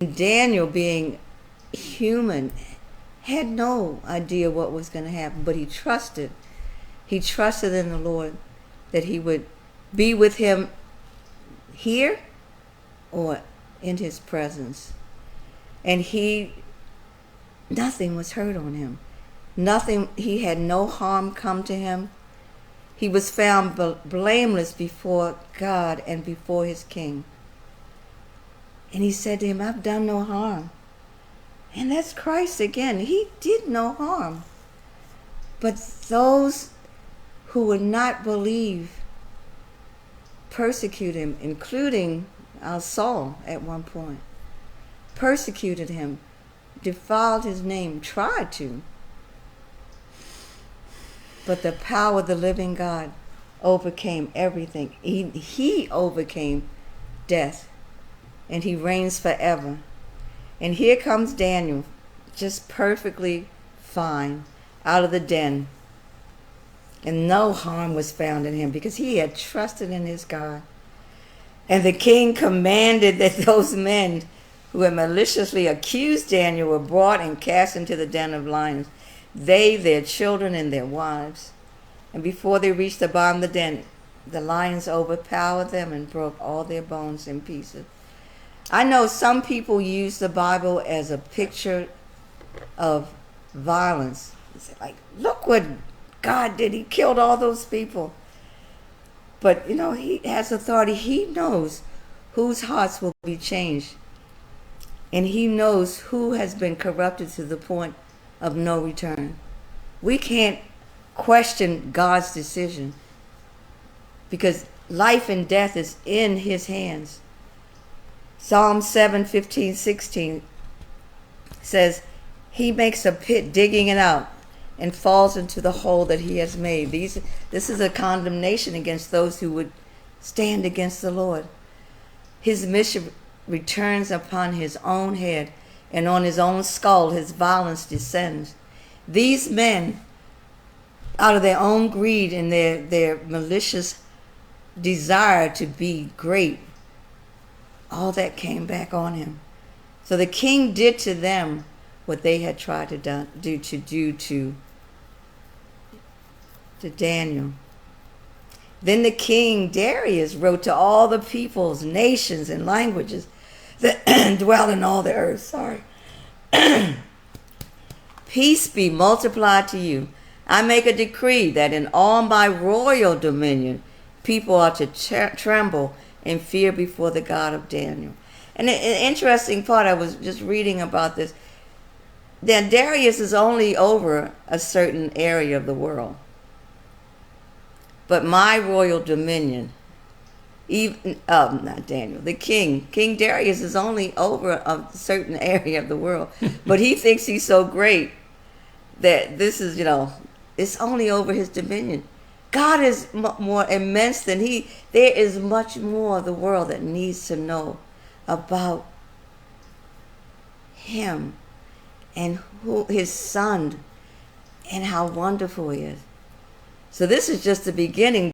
Daniel, being human, had no idea what was going to happen, but he trusted. He trusted in the Lord that he would be with him here or in his presence. And nothing was hurt on him. Nothing, he had no harm come to him. He was found blameless before God and before his king. And he said to him, I've done no harm. And that's Christ again. He did no harm. But those who would not believe persecuted him, including Saul at one point. Persecuted him, defiled his name, tried to. But the power of the living God overcame everything. He overcame death. And he reigns forever. And here comes Daniel, just perfectly fine, out of the den. And no harm was found in him because he had trusted in his God. And the king commanded that those men who had maliciously accused Daniel were brought and cast into the den of lions, they, their children, and their wives. And before they reached the bottom of the den, the lions overpowered them and broke all their bones in pieces. I know some people use the Bible as a picture of violence. It's like, look what God did. He killed all those people. But, he has authority. He knows whose hearts will be changed. And he knows who has been corrupted to the point of no return. We can't question God's decision because life and death is in his hands. Psalm 7:15-16 says, he makes a pit, digging it out, and falls into the hole that he has made. This is a condemnation against those who would stand against the Lord. His mission returns upon his own head, and on his own skull his violence descends. These men, out of their own greed and their malicious desire to be great, all that came back on him. So the king did to them what they had tried to do to Daniel. Then the king Darius wrote to all the peoples, nations, and languages that dwell in all the earth. Peace be multiplied to you. I make a decree that in all my royal dominion, people are to tremble and fear before the God of Daniel. And an interesting part, I was just reading about this, that Darius is only over a certain area of the world. But my royal dominion, not Daniel, the king Darius is only over a certain area of the world. But he thinks he's so great that this is, it's only over his dominion. God is more immense than he. There is much more of the world that needs to know about him and who his son and how wonderful he is. So this is just the beginning.